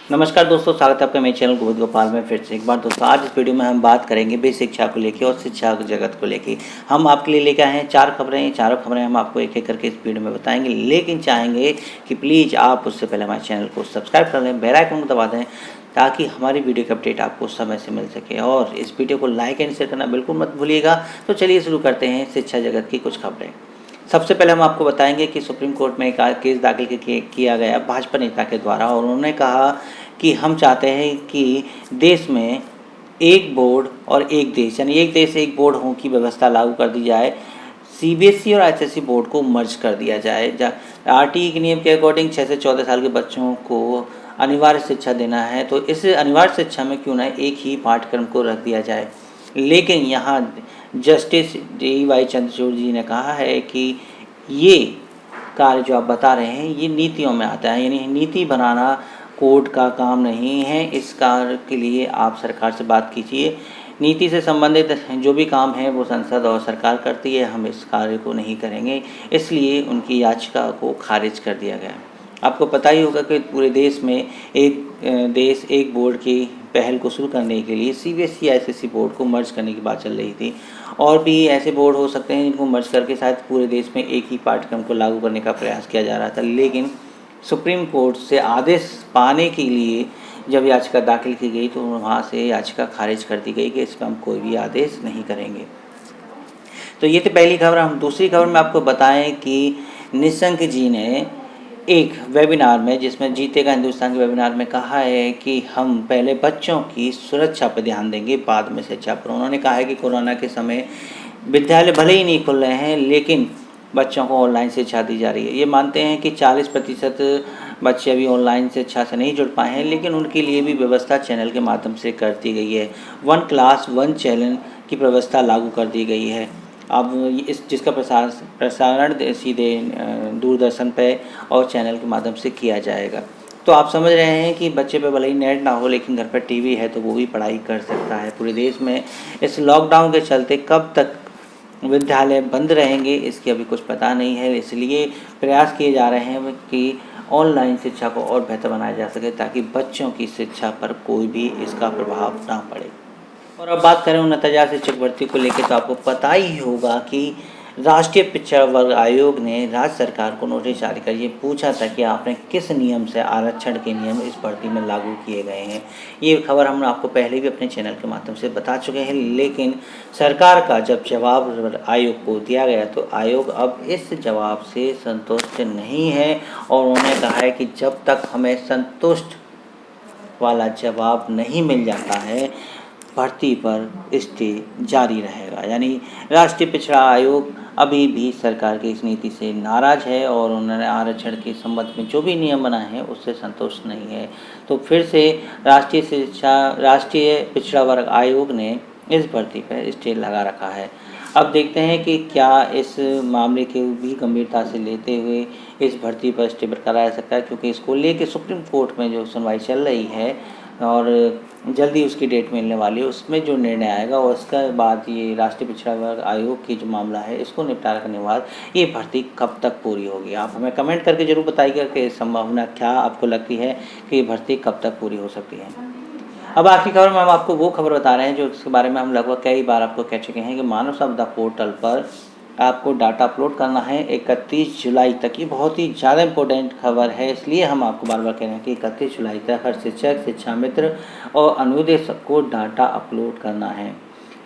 नमस्कार दोस्तों, स्वागत है आपका मेरे चैनल गोविंद गोपाल में फिर से एक बार। दोस्तों आज इस वीडियो में हम बात करेंगे बेसिक शिक्षा को लेके और शिक्षा जगत को लेके। हम आपके लिए लेकर आए हैं 4 खबरें। चारों खबरें हम आपको एक एक करके इस वीडियो में बताएंगे, लेकिन चाहेंगे कि प्लीज़ आप उससे पहले हमारे चैनल को सब्सक्राइब कर लें, बेल आइकन को दबा दें ताकि हमारी वीडियो की अपडेट आपको समय से मिल सके। और इस वीडियो को लाइक एंड शेयर करना बिल्कुल मत भूलिएगा। तो चलिए शुरू करते हैं शिक्षा जगत की कुछ खबरें। सबसे पहले हम आपको बताएंगे कि सुप्रीम कोर्ट में एक केस दाखिल किया गया भाजपा नेता के द्वारा, और उन्होंने कहा कि हम चाहते हैं कि देश में एक बोर्ड और एक देश, यानी एक देश एक बोर्ड हो की व्यवस्था लागू कर दी जाए। सीबीएसई और आईसीएसई बोर्ड को मर्ज कर दिया जाए। आरटीई के नियम के अकॉर्डिंग 6 से 14 साल के बच्चों को अनिवार्य शिक्षा देना है, तो इस अनिवार्य शिक्षा में क्यों ना एक ही पाठ्यक्रम को रख दिया जाए। लेकिन यहाँ जस्टिस DY चंद्रचूड़ जी ने कहा है कि ये कार्य जो आप बता रहे हैं ये नीतियों में आता है, यानी नीति बनाना कोर्ट का काम नहीं है। इस कार्य के लिए आप सरकार से बात कीजिए। नीति से संबंधित जो भी काम है वो संसद और सरकार करती है, हम इस कार्य को नहीं करेंगे, इसलिए उनकी याचिका को खारिज कर दिया गया। आपको पता ही होगा कि पूरे देश में एक देश एक बोर्ड की पहल को शुरू करने के लिए सीबीएसई आईसीएसई बोर्ड को मर्ज करने की बात चल रही थी, और भी ऐसे बोर्ड हो सकते हैं जिनको मर्ज करके शायद पूरे देश में एक ही पाठ्यक्रम को लागू करने का प्रयास किया जा रहा था। लेकिन सुप्रीम कोर्ट से आदेश पाने के लिए जब याचिका दाखिल की गई तो वहाँ से याचिका खारिज कर दी गई कि इस पर हम कोई भी आदेश नहीं करेंगे। तो ये तो पहली खबर। हम दूसरी खबर में आपको बताएं कि निशंक जी ने एक वेबिनार में, जिसमें जीतेगा हिंदुस्तान के वेबिनार में कहा है कि हम पहले बच्चों की सुरक्षा पर ध्यान देंगे, बाद में शिक्षा पर। उन्होंने कहा है कि कोरोना के समय विद्यालय भले ही नहीं खुल रहे हैं, लेकिन बच्चों को ऑनलाइन शिक्षा दी जा रही है। ये मानते हैं कि 40% बच्चे अभी ऑनलाइन शिक्षा से नहीं जुड़ पाए हैं, लेकिन उनके लिए भी व्यवस्था चैनल के माध्यम से कर दी गई है। 1 क्लास 1 चैनल की व्यवस्था लागू कर दी गई है। अब जिसका प्रसारण सीधे दूरदर्शन पे और चैनल के माध्यम से किया जाएगा। तो आप समझ रहे हैं कि बच्चे पे भले ही नेट ना हो, लेकिन घर पर टीवी है तो वो भी पढ़ाई कर सकता है। पूरे देश में इस लॉकडाउन के चलते कब तक विद्यालय बंद रहेंगे इसकी अभी कुछ पता नहीं है, इसलिए प्रयास किए जा रहे हैं कि ऑनलाइन शिक्षा को और बेहतर बनाया जा सके ताकि बच्चों की शिक्षा पर कोई भी इसका प्रभाव ना पड़े। और अब बात करें उन्नतजा शिक्षक भर्ती को लेकर, तो आपको पता ही होगा कि राष्ट्रीय पिछड़ा वर्ग आयोग ने राज्य सरकार को नोटिस जारी कर ये पूछा था कि आपने किस नियम से आरक्षण के नियम इस भर्ती में लागू किए गए हैं। ये खबर हम आपको पहले भी अपने चैनल के माध्यम से बता चुके हैं, लेकिन सरकार का जब जवाब आयोग को दिया गया तो आयोग अब इस जवाब से संतुष्ट नहीं है, और उन्होंने कहा है कि जब तक हमें संतुष्ट वाला जवाब नहीं मिल जाता है भर्ती पर स्टे जारी रहेगा। यानी राष्ट्रीय पिछड़ा आयोग अभी भी सरकार की इस नीति से नाराज़ है, और उन्होंने आरक्षण के संबंध में जो भी नियम बनाए हैं उससे संतुष्ट नहीं है। तो फिर से राष्ट्रीय पिछड़ा वर्ग आयोग ने इस भर्ती पर स्टे लगा रखा है। अब देखते हैं कि क्या इस मामले को भी गंभीरता से लेते हुए इस भर्ती पर स्टे बरकरार रह सकता है, क्योंकि इसको लेके सुप्रीम कोर्ट में जो सुनवाई चल रही है और जल्दी उसकी डेट मिलने वाली है, उसमें जो निर्णय आएगा और उसके बाद ये राष्ट्रीय पिछड़ा वर्ग आयोग की जो मामला है इसको निपटारा करने के बाद ये भर्ती कब तक पूरी होगी। आप हमें कमेंट करके ज़रूर बताइएगा कि संभावना क्या आपको लगती है कि ये भर्ती कब तक पूरी हो सकती है। अब आखिरी खबर में हम आपको वो खबर बता रहे हैं जो इसके बारे में हम लगभग कई बार आपको कह चुके हैं कि मानव संपदा पोर्टल पर आपको डाटा अपलोड करना है 31 जुलाई तक। ये बहुत ही ज़्यादा इम्पोर्टेंट खबर है, इसलिए हम आपको बार बार कह रहे हैं कि 31 जुलाई तक हर शिक्षक, शिक्षा मित्र और अनुदेशक को डाटा अपलोड करना है।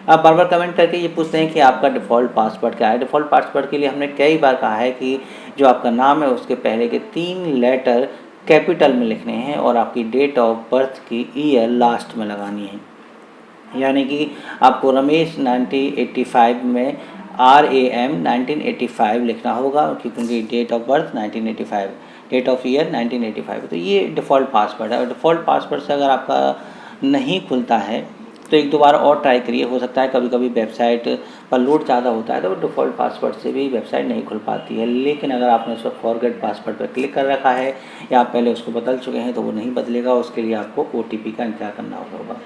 आप बार बार कमेंट करके ये पूछते हैं कि आपका डिफ़ॉल्ट पासवर्ड क्या है। डिफ़ॉल्ट पासवर्ड के लिए हमने कई बार कहा है कि जो आपका नाम है उसके पहले के 3 लेटर कैपिटल में लिखने हैं और आपकी डेट ऑफ बर्थ की ईयर लास्ट में लगानी है। यानी कि आपको रमेश 1985 में RAM 1985 लिखना होगा, क्योंकि date of birth 1985, date of year 1985। तो ये डिफ़ॉल्ट पासवर्ड है, और डिफ़ॉल्ट पासवर्ड से अगर आपका नहीं खुलता है तो एक दो बार और ट्राई करिए। हो सकता है कभी कभी वेबसाइट पर लोड ज़्यादा होता है तो डिफ़ॉल्ट पासवर्ड से भी वेबसाइट नहीं खुल पाती है। लेकिन अगर आपने उस पर फॉरगेट पासवर्ड पर क्लिक कर रखा है या आप पहले उसको बदल चुके हैं तो वो नहीं बदलेगा, उसके लिए आपको OTP का इंतजार करना होगा।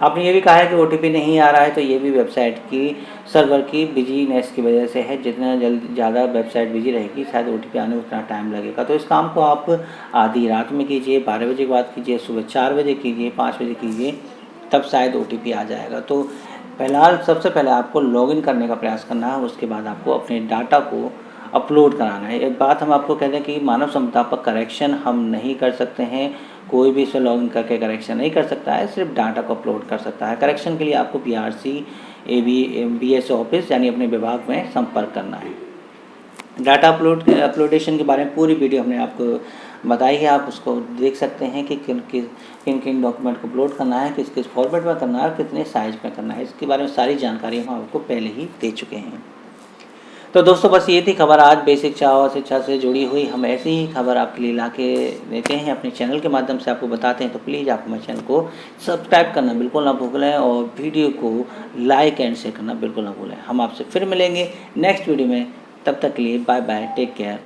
आपने ये भी कहा है कि ओटीपी नहीं आ रहा है, तो ये भी वेबसाइट की सर्वर की बिजीनेस की वजह से है। जितना जल्द ज़्यादा वेबसाइट बिजी रहेगी शायद ओटीपी आने में उतना टाइम लगेगा। तो इस काम को आप आधी रात में कीजिए, 12 बजे के बाद कीजिए, सुबह 4 बजे कीजिए, 5 बजे कीजिए, तब शायद ओटीपी आ जाएगा। तो फिलहाल सबसे पहले आपको लॉगिन करने का प्रयास करना है, उसके बाद आपको अपने डाटा को अपलोड कराना है। एक बात हम आपको कह दें कि मानव क्षमता पर करेक्शन हम नहीं कर सकते हैं, कोई भी इसे लॉगिन करके करेक्शन नहीं कर सकता है, सिर्फ डाटा को अपलोड कर सकता है। करेक्शन के लिए आपको PRC BS ऑफिस यानी अपने विभाग में संपर्क करना है। डाटा अपलोडेशन के बारे में पूरी वीडियो हमने आपको बताई है, आप उसको देख सकते हैं कि किन किन डॉक्यूमेंट को अपलोड करना है, किस किस फॉर्मेट में करना है और कितने साइज में करना है, इसके बारे में सारी जानकारी हम आपको पहले ही दे चुके हैं। तो दोस्तों बस ये थी खबर आज बेसिक शिक्षा और शिक्षा से जुड़ी हुई। हम ऐसी ही खबर आपके लिए ला के देते हैं, अपने चैनल के माध्यम से आपको बताते हैं। तो प्लीज़ आप हमारे चैनल को सब्सक्राइब करना बिल्कुल ना भूलें और वीडियो को लाइक एंड शेयर करना बिल्कुल ना भूलें। हम आपसे फिर मिलेंगे नेक्स्ट वीडियो में, तब तक के लिए बाय बाय, टेक केयर।